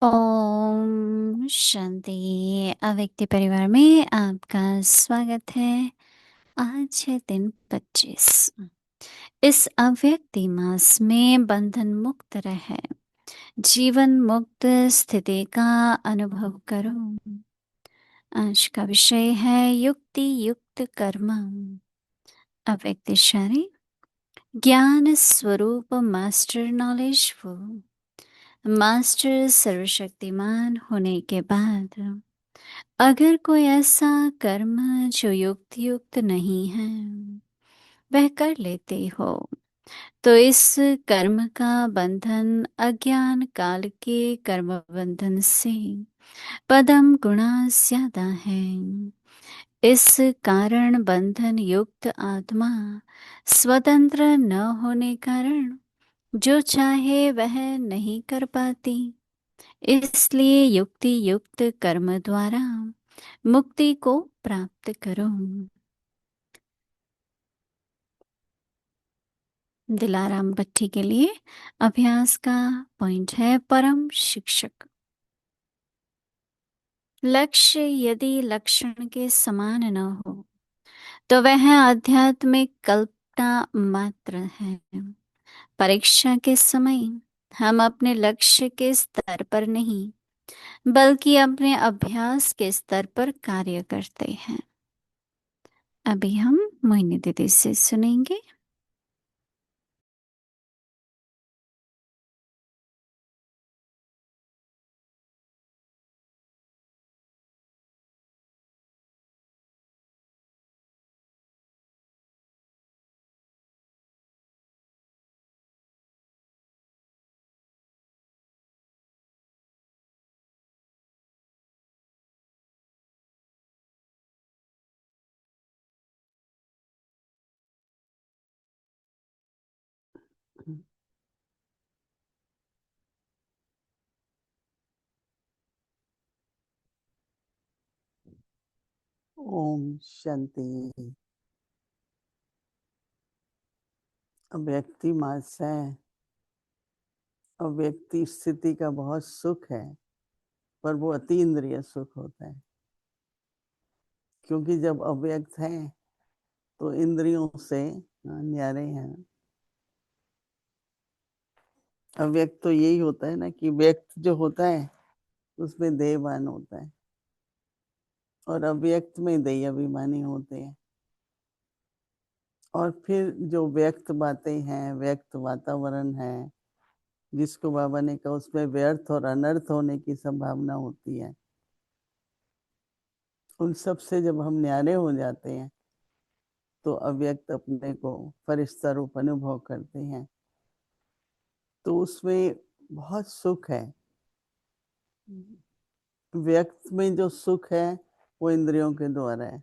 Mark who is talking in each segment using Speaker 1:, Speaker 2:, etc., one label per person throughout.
Speaker 1: ओम शांति। अव्यक्ति परिवार में आपका स्वागत है। आज है दिन 25। इस अव्यक्ति मास में बंधन मुक्त रहे, जीवन मुक्त स्थिति का अनुभव करो। आज का विषय है युक्ति युक्त कर्म। अव्यक्ति शारी ज्ञान स्वरूप मास्टर नॉलेज वो, मास्टर सर्वशक्तिमान होने के बाद अगर कोई ऐसा कर्म जो युक्त युक्त नहीं है वह कर लेते हो, तो इस कर्म का बंधन अज्ञान काल के कर्म बंधन से पदम गुणा ज्यादा है। इस कारण बंधन युक्त आत्मा स्वतंत्र न होने कारण जो चाहे वह नहीं कर पाती। इसलिए युक्ति युक्त कर्म द्वारा मुक्ति को प्राप्त करो। दिलाराम भट्टी के लिए अभ्यास का पॉइंट है परम शिक्षक। लक्ष्य यदि लक्षण के समान न हो तो वह आध्यात्मिक कल्पना मात्र है। परीक्षा के समय हम अपने लक्ष्य के स्तर पर नहीं बल्कि अपने अभ्यास के स्तर पर कार्य करते हैं। अभी हम मोहिनी दीदी से सुनेंगे।
Speaker 2: ओम शांति। अव्यक्ति मास है। अव्यक्ति स्थिति का बहुत सुख है, पर वो अति इंद्रिय सुख होता है। क्योंकि जब अव्यक्त है तो इंद्रियों से न्यारे हैं। अव्यक्त तो यही होता है ना कि व्यक्त जो होता है उसमें देहभान होता है और अव्यक्त में देह अभिमानी होते हैं। और फिर जो व्यक्त बातें हैं, व्यक्त वातावरण है, जिसको बाबा ने कहा उसमें व्यर्थ और अनर्थ होने की संभावना होती है, उन सब से जब हम न्यारे हो जाते हैं तो अव्यक्त अपने को फरिश्ता रूप अनुभव करते हैं। तो उसमें बहुत सुख है। व्यक्त में जो सुख है वो इंद्रियों के द्वारा है।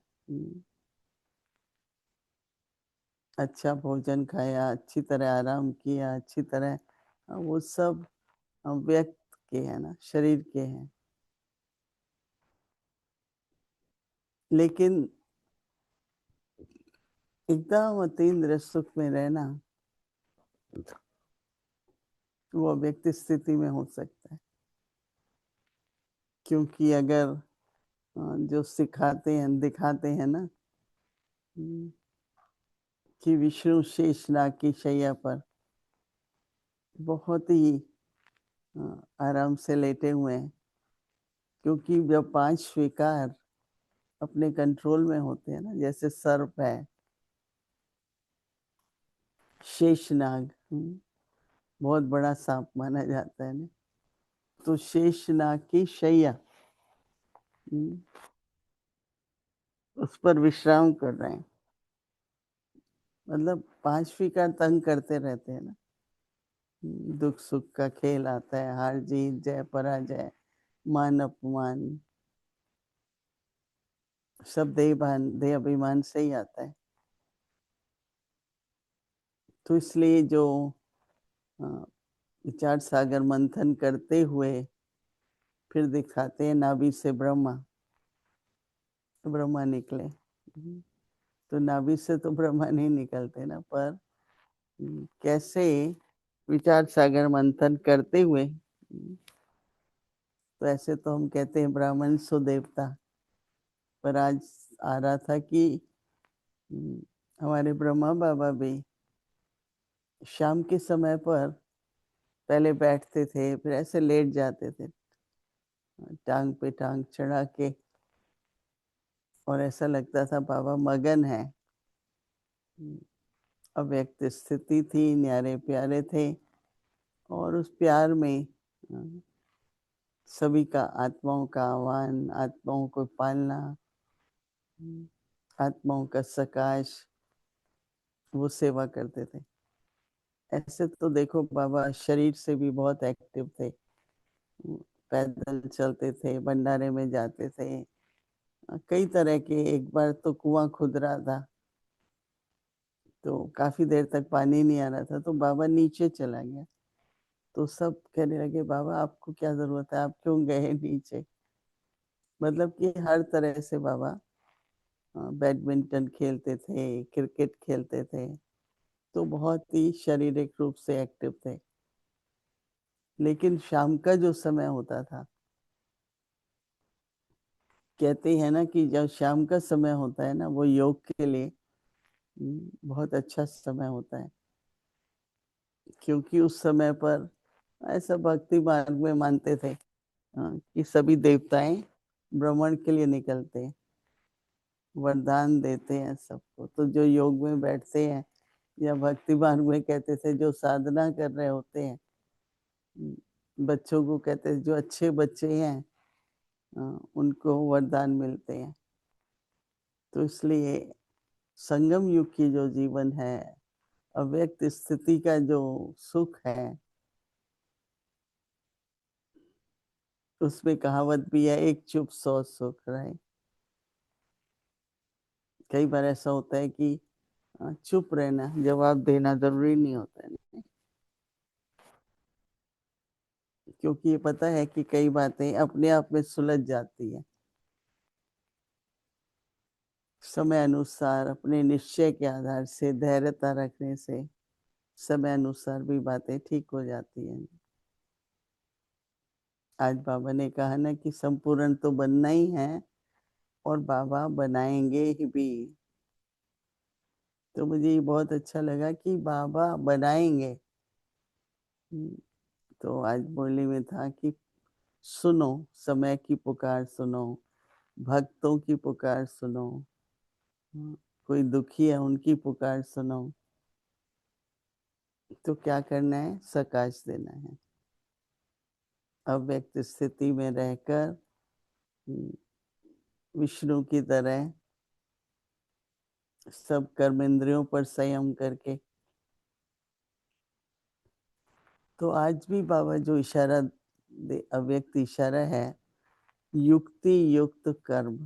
Speaker 2: अच्छा भोजन खाया, अच्छी तरह आराम किया, अच्छी तरह, वो सब व्यक्त के है ना, शरीर के हैं। लेकिन एकदम अतीन्द्रिय सुख में रहना वो व्यक्त स्थिति में हो सकता है। क्योंकि अगर जो सिखाते हैं, दिखाते हैं ना कि विष्णु शेषनाग की शैया पर बहुत ही आराम से लेटे हुए हैं, क्योंकि जब 5 विकार अपने कंट्रोल में होते हैं ना, जैसे सर्प है, शेषनाग बहुत बड़ा सांप माना जाता है ना, तो शेषनाग की शैया उस पर विश्राम कर रहे हैं। मतलब 5 विकार तंग करते रहते हैं ना, दुख सुख का खेल आता है, हार जीत, जय पराजय, मान अपमान, सब देह अभिमान से ही आता है। तो इसलिए जो विचार सागर मंथन करते हुए फिर दिखाते हैं नाभि से ब्रह्मा निकले। तो नाभि से तो ब्रह्मा नहीं निकलते ना, पर कैसे विचार सागर मंथन करते हुए तो ऐसे तो हम कहते हैं ब्राह्मण सो देवता, पर आज आ रहा था कि हमारे ब्रह्मा बाबा भी शाम के समय पर पहले बैठते थे, फिर ऐसे लेट जाते थे टांग पे टांग चढ़ा के, और ऐसा लगता था बाबा मगन है। अव्यक्त स्थिति थी, न्यारे प्यारे थे, और उस प्यार में सभी का आत्माओं का आह्वान, आत्माओं को पालना, आत्माओं का सकाश, वो सेवा करते थे। ऐसे तो देखो बाबा शरीर से भी बहुत एक्टिव थे, पैदल चलते थे, भंडारे में जाते थे, कई तरह के। एक बार तो कुआं खुद रहा था, तो काफी देर तक पानी नहीं आ रहा था, तो बाबा नीचे चला गया। तो सब कहने लगे बाबा आपको क्या जरूरत है, आप क्यों गए नीचे। मतलब कि हर तरह से बाबा बैडमिंटन खेलते थे, क्रिकेट खेलते थे, तो बहुत ही शारीरिक रूप से एक्टिव थे। लेकिन शाम का जो समय होता था, कहते हैं ना कि जब शाम का समय होता है ना, वो योग के लिए बहुत अच्छा समय होता है। क्योंकि उस समय पर ऐसा भक्ति मार्ग में मानते थे कि सभी देवताएं भ्रमण के लिए निकलते हैं, वरदान देते हैं सबको। तो जो योग में बैठते हैं, या भक्ति मार्ग में कहते थे जो साधना कर रहे होते हैं, बच्चों को कहते हैं जो अच्छे बच्चे हैं उनको वरदान मिलते हैं। तो इसलिए संगम युग की जो जीवन है, अव्यक्त स्थिति का जो सुख है, उसमें कहावत भी है, एक चुप सौ सुख रहे। कई बार ऐसा होता है कि चुप रहना, जवाब देना जरूरी नहीं होता है, क्योंकि ये पता है कि कई बातें अपने आप में सुलझ जाती है। समय अनुसार अपने निश्चय के आधार से, धैर्यता रखने से समय अनुसार भी बातें ठीक हो जाती हैं। आज बाबा ने कहा ना कि संपूर्ण तो बनना ही है, और बाबा बनाएंगे ही भी। तो मुझे ये बहुत अच्छा लगा कि बाबा बनाएंगे। तो आज मुरली में था कि सुनो, समय की पुकार सुनो, भक्तों की पुकार सुनो, कोई दुखी है उनकी पुकार सुनो। तो क्या करना है, सकाश देना है। अव्यक्त स्थिति में रहकर विष्णु की तरह सब कर्मेंद्रियों पर संयम करके। तो आज भी बाबा जो इशारा अव्यक्त इशारा है, युक्ति युक्त कर्म।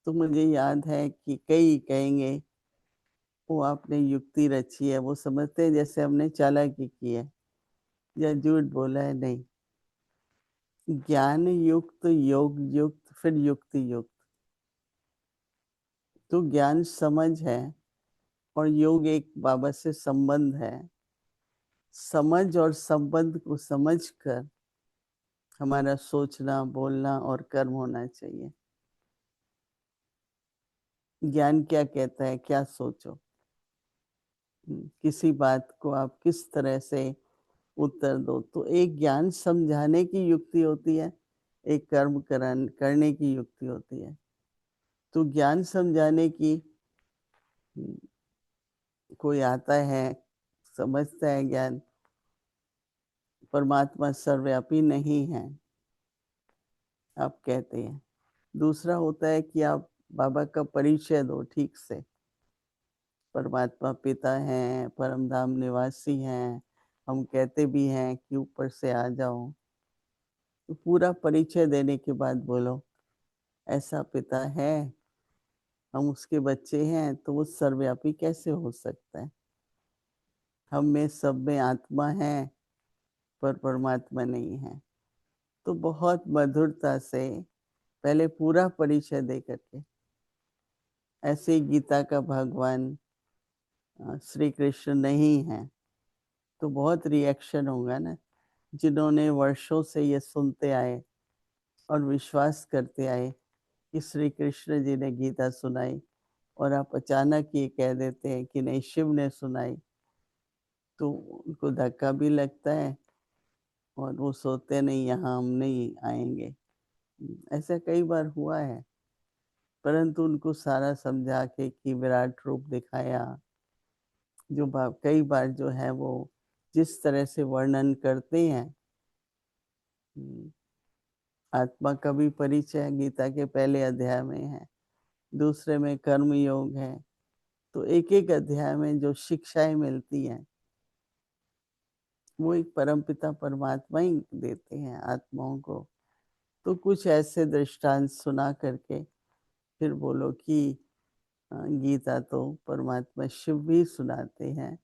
Speaker 2: तो मुझे याद है कि कई कहेंगे वो आपने युक्ति रची है, वो समझते हैं जैसे हमने चालाकी की है या झूठ बोला है। नहीं, ज्ञान युक्त, योग युक्त, फिर युक्ति युक्त। तो ज्ञान समझ है, और योग एक बाबा से संबंध है। समझ और संबंध को समझकर हमारा सोचना, बोलना और कर्म होना चाहिए। ज्ञान क्या कहता है, क्या सोचो, किसी बात को आप किस तरह से उत्तर दो। तो एक ज्ञान समझाने की युक्ति होती है, एक कर्म करने की युक्ति होती है। तो ज्ञान समझाने की, कोई आता है, समझता है ज्ञान, परमात्मा सर्वव्यापी नहीं है आप कहते हैं। दूसरा होता है कि आप बाबा का परिचय दो ठीक से, परमात्मा पिता हैं, परम धाम निवासी हैं, हम कहते भी हैं कि ऊपर से आ जाओ। तो पूरा परिचय देने के बाद बोलो ऐसा पिता है, हम उसके बच्चे हैं, तो वो सर्वव्यापी कैसे हो सकता है। हम में सब में आत्मा है, पर परमात्मा नहीं है। तो बहुत मधुरता से पहले पूरा परिचय दे करके, ऐसे गीता का भगवान श्री कृष्ण नहीं है तो बहुत रिएक्शन होगा ना। जिन्होंने वर्षों से ये सुनते आए और विश्वास करते आए कि श्री कृष्ण जी ने गीता सुनाई, और आप अचानक ये कह देते हैं कि नहीं, शिव ने सुनाई, तो उनको धक्का भी लगता है और वो सोचते नहीं यहाँ हम नहीं आएंगे। ऐसा कई बार हुआ है, परंतु उनको सारा समझा के कि विराट रूप दिखाया, जो कई बार जो है वो जिस तरह से वर्णन करते हैं, आत्मा का भी परिचय गीता के पहले अध्याय में है, दूसरे में कर्म योग है, तो एक एक अध्याय में जो शिक्षाएं मिलती हैं वो एक परमपिता परमात्मा ही देते हैं आत्माओं को। तो कुछ ऐसे दृष्टांत सुना करके फिर बोलो कि गीता तो परमात्मा शिव भी सुनाते हैं,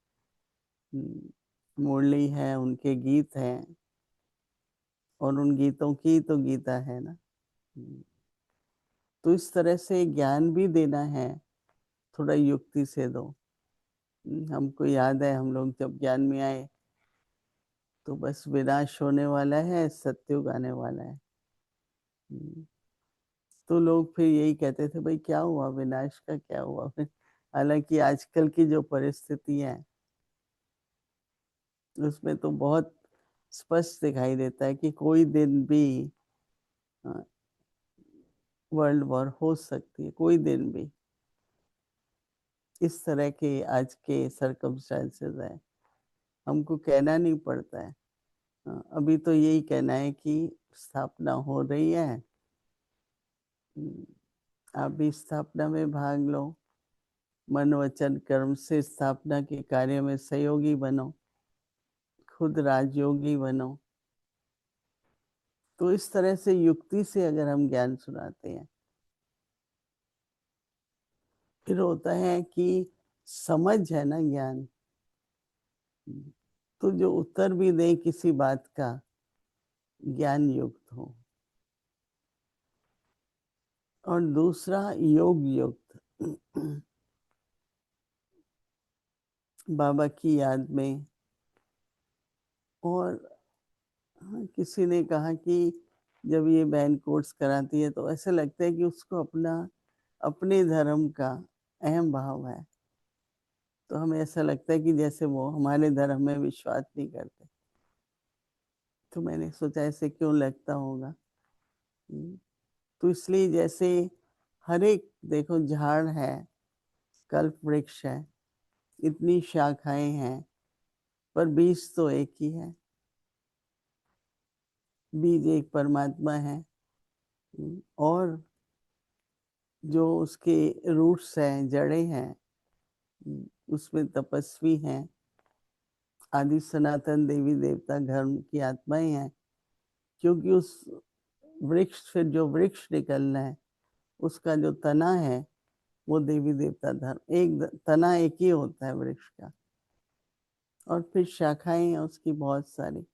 Speaker 2: मुरली है, उनके गीत हैं, और उन गीतों की तो गीता है ना। तो इस तरह से ज्ञान भी देना है, थोड़ा युक्ति से दो। हमको याद है हम लोग जब ज्ञान में आए तो बस विनाश होने वाला है, सत्युग आने वाला है। तो लोग फिर यही कहते थे, भाई क्या हुआ, विनाश का क्या हुआ। हालांकि आजकल की जो परिस्थितियां है उसमें तो बहुत स्पष्ट दिखाई देता है कि कोई दिन भी वर्ल्ड वॉर हो सकती है, कोई दिन भी। इस तरह के आज के सरकमस्टांसेस है, हमको कहना नहीं पड़ता है। अभी तो यही कहना है कि स्थापना हो रही है, आप भी स्थापना में भाग लो, मन वचन कर्म से स्थापना के कार्य में सहयोगी बनो, खुद राजयोगी बनो। तो इस तरह से युक्ति से अगर हम ज्ञान सुनाते हैं, फिर होता है कि समझ है ना ज्ञान, तो जो उत्तर भी दे किसी बात का ज्ञान युक्त हो। और दूसरा योग युक्त। बाबा की याद में। और हाँ, किसी ने कहा कि जब ये बहन कोर्स कराती है तो ऐसा लगता है कि उसको अपना अपने धर्म का अहम भाव है, तो हमें ऐसा लगता है कि जैसे वो हमारे धर्म में विश्वास नहीं करते। तो मैंने सोचा ऐसे क्यों लगता होगा। तो इसलिए जैसे हर एक देखो झाड़ है, कल्प वृक्ष है, इतनी शाखाएं हैं, पर बीज तो एक ही है, बीज एक परमात्मा है। और जो उसके रूट्स हैं, जड़ें हैं, उसमें तपस्वी हैं, आदि सनातन देवी देवता धर्म की आत्माएं हैं। क्योंकि उस वृक्ष से जो वृक्ष निकलना है, उसका जो तना है वो देवी देवता धर्म, एक तना एक ही होता है वृक्ष का, और फिर शाखाएं हैं उसकी बहुत सारी,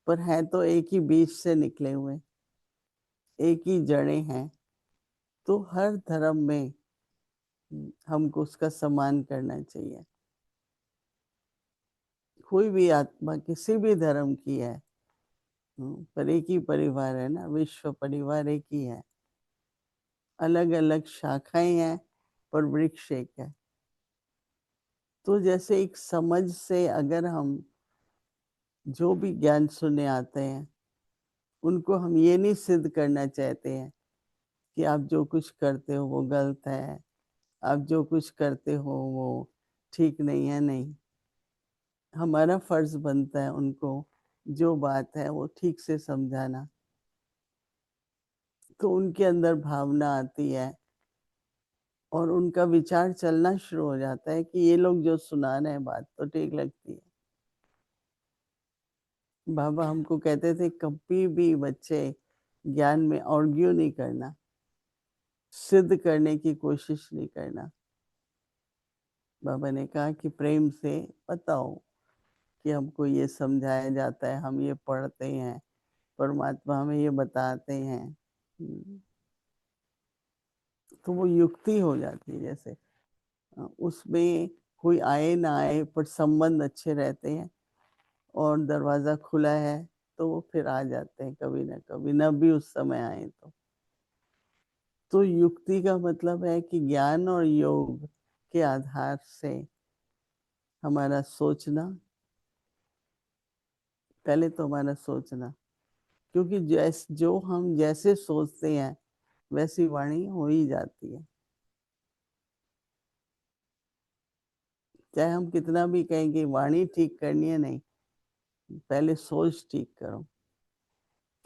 Speaker 2: पर है तो एक ही बीज से निकले हुए, एक ही जड़ें हैं। तो हर धर्म में हमको उसका सम्मान करना चाहिए। कोई भी आत्मा किसी भी धर्म की है, पर एक ही परिवार है ना, विश्व परिवार एक ही है, अलग अलग शाखाएं हैं पर वृक्ष एक है। तो जैसे एक समझ से अगर हम जो भी ज्ञान सुनने आते हैं, उनको हम ये नहीं सिद्ध करना चाहते हैं कि आप जो कुछ करते हो वो गलत है, आप जो कुछ करते हो वो ठीक नहीं है, नहीं। हमारा फर्ज बनता है उनको जो बात है वो ठीक से समझाना। तो उनके अंदर भावना आती है और उनका विचार चलना शुरू हो जाता है कि ये लोग जो सुना रहे हैं बात तो ठीक लगती है। बाबा हमको कहते थे कभी भी बच्चे ज्ञान में आर्ग्यू नहीं करना, सिद्ध करने की कोशिश नहीं करना। बाबा ने कहा कि प्रेम से बताओ कि हमको ये समझाया जाता है, हम ये पढ़ते हैं, परमात्मा हमें ये बताते हैं। तो वो युक्ति हो जाती है। जैसे उसमें कोई आए ना आए पर संबंध अच्छे रहते हैं, और दरवाजा खुला है तो वो फिर आ जाते हैं कभी ना कभी, न भी उस समय आए तो युक्ति का मतलब है कि ज्ञान और योग के आधार से हमारा सोचना, पहले तो हमारा सोचना, क्योंकि जो हम जैसे सोचते हैं वैसी वाणी हो ही जाती है। चाहे हम कितना भी कहें कि वाणी ठीक करनी है, नहीं, पहले सोच ठीक करो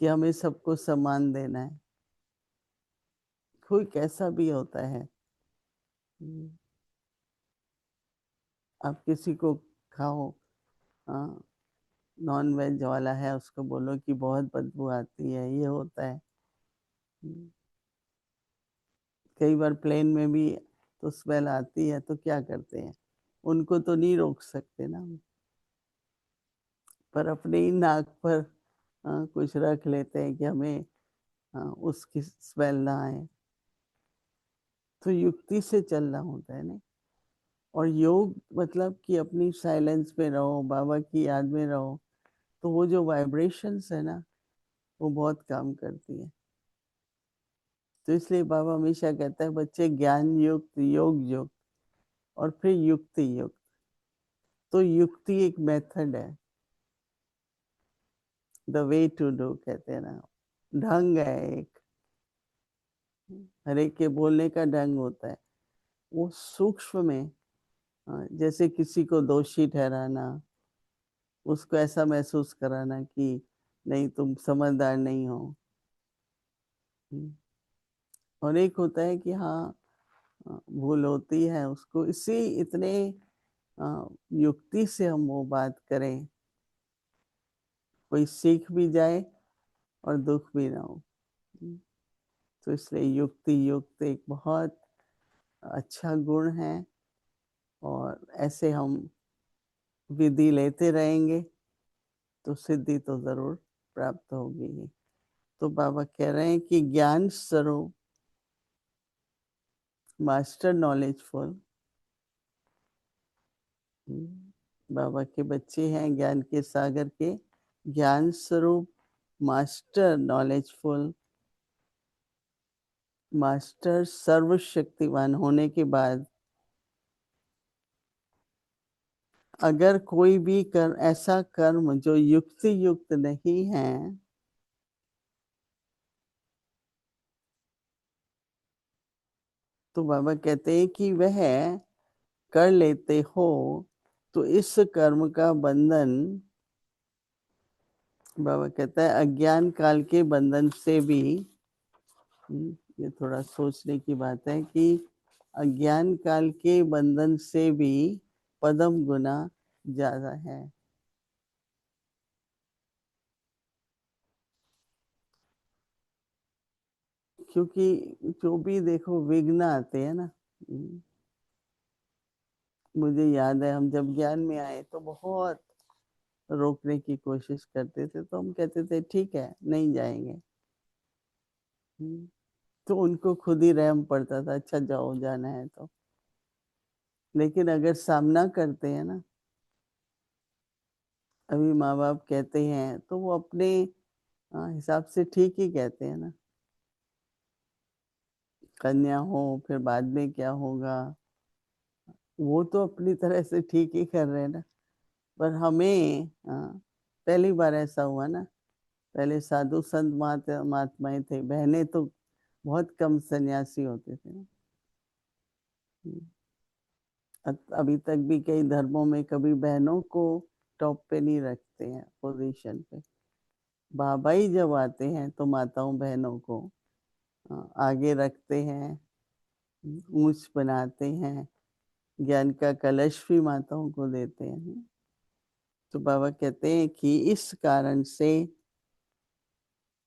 Speaker 2: कि हमें सबको सम्मान देना है, कोई कैसा भी होता है। आप किसी को खाओ, नॉन वेज वाला है, उसको बोलो कि बहुत बदबू आती है, ये होता है। कई बार प्लेन में भी तो स्मेल आती है, तो क्या करते हैं, उनको तो नहीं रोक सकते ना, पर अपने ही नाक पर कुछ रख लेते हैं कि हमें उसकी स्मेल ना आए। तो युक्ति से चलना होता है ना। और योग मतलब कि अपनी साइलेंस में रहो, बाबा की याद में रहो, तो वो जो वाइब्रेशंस है ना, वो बहुत काम करती है। तो इसलिए बाबा हमेशा कहता है बच्चे ज्ञान युक्त, योग युक्त और फिर युक्ति युक्त। तो युक्ति एक मेथड है, द वे टू डू कहते हैं ना, ढंग है एक, हर एक के बोलने का ढंग होता है। वो सूक्ष्म में, जैसे किसी को दोषी ठहराना, उसको ऐसा महसूस कराना कि नहीं तुम समझदार नहीं हो। और एक होता है कि हाँ, भूल होती है, उसको इसी इतने युक्ति से हम वो बात करें, कोई सीख भी जाए और दुख भी ना हो। तो इसलिए युक्ति युक्त एक बहुत अच्छा गुण है, और ऐसे हम विधि लेते रहेंगे तो सिद्धि तो जरूर प्राप्त होगी ही। तो बाबा कह रहे हैं कि ज्ञान स्वरूप, मास्टर नॉलेजफुल, बाबा के बच्चे हैं ज्ञान के सागर के, ज्ञान स्वरूप, मास्टर नॉलेजफुल, मास्टर सर्वशक्तिवान होने के बाद अगर कोई भी ऐसा कर्म जो युक्ति युक्त नहीं है, तो बाबा कहते हैं कि वह कर लेते हो, तो इस कर्म का बंधन, बाबा कहता है अज्ञान काल के बंधन से भी, ये थोड़ा सोचने की बात है कि अज्ञान काल के बंधन से भी पदम गुना ज्यादा है। क्योंकि जो भी देखो विघ्न आते हैं ना, मुझे याद है हम जब ज्ञान में आए तो बहुत रोकने की कोशिश करते थे, तो हम कहते थे ठीक है नहीं जाएंगे। तो उनको खुद ही रहम पड़ता था, अच्छा जाओ जाना है तो। लेकिन अगर सामना करते हैं ना, अभी माँ बाप कहते हैं तो वो अपने हिसाब से ठीक ही कहते हैं ना, कन्या हो फिर बाद में क्या होगा, वो तो अपनी तरह से ठीक ही कर रहे हैं ना। पर हमें पहली बार ऐसा हुआ ना, पहले साधु संत महात्माएं थे, बहनें तो बहुत कम सन्यासी होते थे ना। अभी तक भी कई धर्मों में कभी बहनों को टॉप पे नहीं रखते हैं, पोजीशन पे। बाबा ही जब आते हैं तो माताओं बहनों को आगे रखते हैं, ऊंच बनाते हैं, ज्ञान का कलश भी माताओं को देते हैं। तो बाबा कहते हैं कि इस कारण से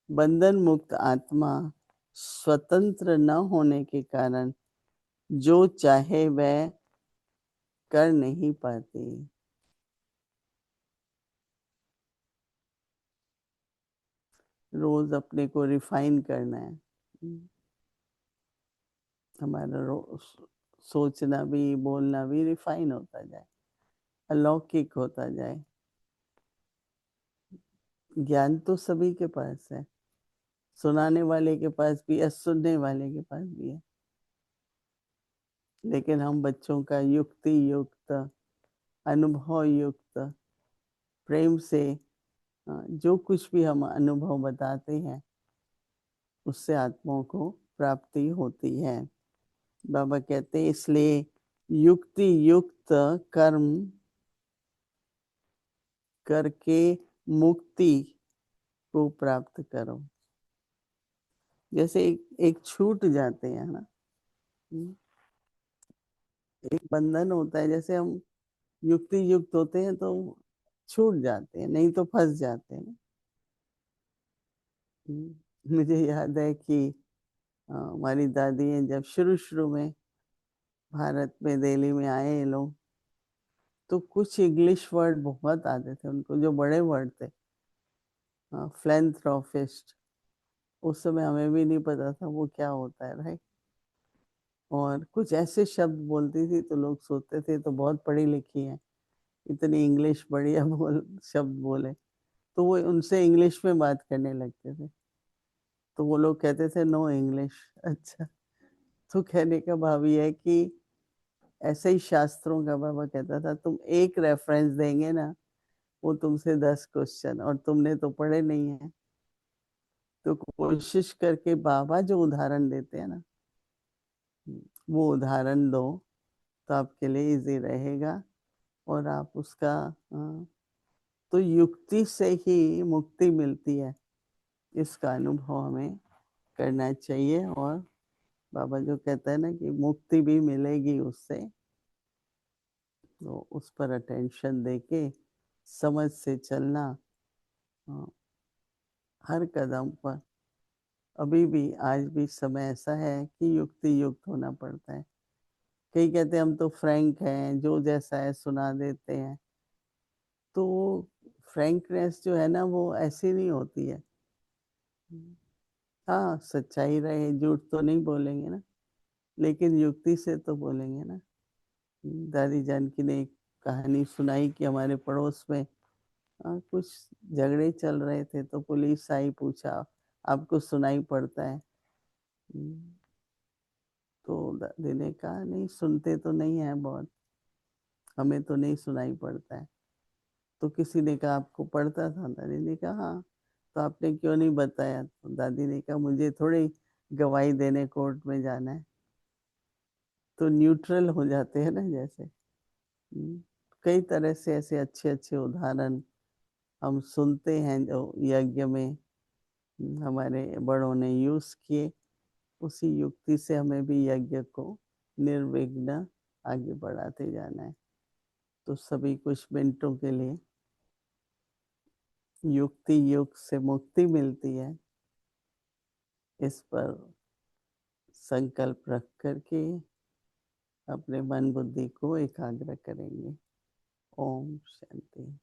Speaker 2: बंधन मुक्त आत्मा स्वतंत्र न होने के कारण जो चाहे वह कर नहीं पाती। रोज अपने को रिफाइन करना है, हमारा सोचना भी बोलना भी रिफाइन होता जाए, अलौकिक होता जाए। ज्ञान तो सभी के पास है, सुनाने वाले के पास भी है, सुनने वाले के पास भी है। लेकिन हम बच्चों का युक्ति युक्त, अनुभव युक्त, प्रेम से जो कुछ भी हम अनुभव बताते हैं, उससे आत्माओं को प्राप्ति होती है। बाबा कहते हैं इसलिए युक्ति युक्त कर्म करके मुक्ति को प्राप्त करो। जैसे एक छूट जाते हैं ना, एक बंधन होता है, जैसे हम युक्ति युक्त होते हैं तो छूट जाते हैं, नहीं तो फंस जाते हैं। मुझे याद है कि हमारी दादी हैं जब शुरू शुरू में भारत में दिल्ली में आए ये लोग, तो कुछ इंग्लिश वर्ड बहुत आते थे उनको, जो बड़े वर्ड थे, philanthropist, उस समय हमें भी नहीं पता था वो क्या होता है, राइट। और कुछ ऐसे शब्द बोलती थी तो लोग सोचते थे तो बहुत पढ़ी लिखी है, इतनी इंग्लिश बढ़िया बोल शब्द बोले, तो वो उनसे इंग्लिश में बात करने लगते थे, तो वो लोग कहते थे नो इंग्लिश। अच्छा, तो कहने का भाव ये है कि ऐसे ही शास्त्रों का बाबा कहता था, तुम एक रेफरेंस देंगे ना, वो तुमसे 10 क्वेश्चन, और तुमने तो पढ़े नहीं है, तो कोशिश करके बाबा जो उदाहरण देते हैं ना, वो उदाहरण दो, तो आपके लिए इजी रहेगा। और आप उसका तो युक्ति से ही मुक्ति मिलती है, इसका अनुभव हमें करना चाहिए। और बाबा जो कहता है ना कि मुक्ति भी मिलेगी उससे, तो उस पर अटेंशन देके समझ से चलना, हर कदम पर। अभी भी आज भी समय ऐसा है कि युक्ति युक्त होना पड़ता है। कई कहते हैं हम तो फ्रैंक हैं, जो जैसा है सुना देते हैं, तो फ्रैंकनेस जो है ना वो ऐसी नहीं होती है। हाँ, सच्चाई रहे, झूठ तो नहीं बोलेंगे ना, लेकिन युक्ति से तो बोलेंगे ना। दादी जानकी ने एक कहानी सुनाई कि हमारे पड़ोस में कुछ झगड़े चल रहे थे, तो पुलिस आई, पूछा आपको सुनाई पड़ता है? तो दादी ने कहा नहीं, सुनते तो नहीं है बहुत, हमें तो नहीं सुनाई पड़ता है। तो किसी ने कहा आपको पड़ता था? दादी ने कहा हाँ। तो आपने क्यों नहीं बताया? तो दादी ने कहा मुझे थोड़ी गवाही देने कोर्ट में जाना है। तो न्यूट्रल हो जाते हैं ना जैसे। कई तरह से ऐसे अच्छे अच्छे उदाहरण हम सुनते हैं जो यज्ञ में हमारे बड़ों ने यूज किए, उसी युक्ति से हमें भी यज्ञ को निर्विघ्न आगे बढ़ाते जाना है। तो सभी कुछ मिनटों के लिए युक्ति युग से मुक्ति मिलती है, इस पर संकल्प रख करके अपने मन बुद्धि को एकाग्र करेंगे। ओम शांति।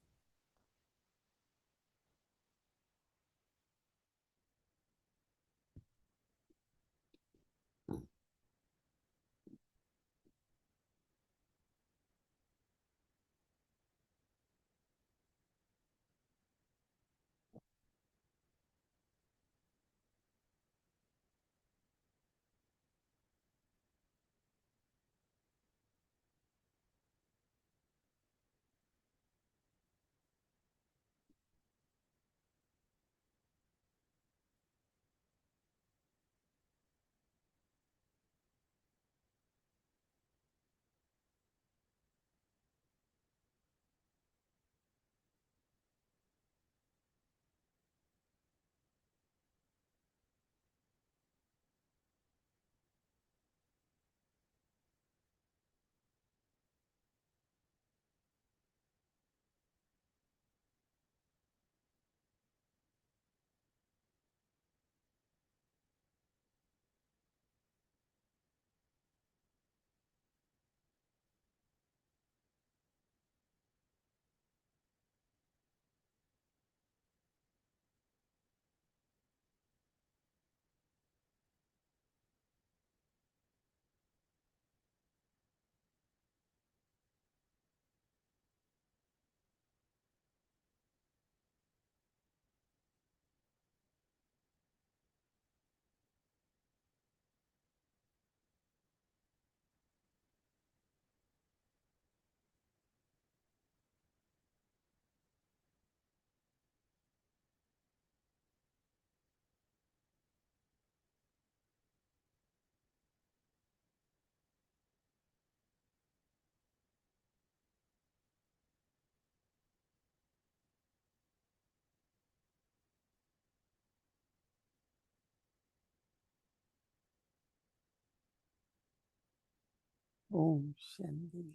Speaker 2: ओम शांति।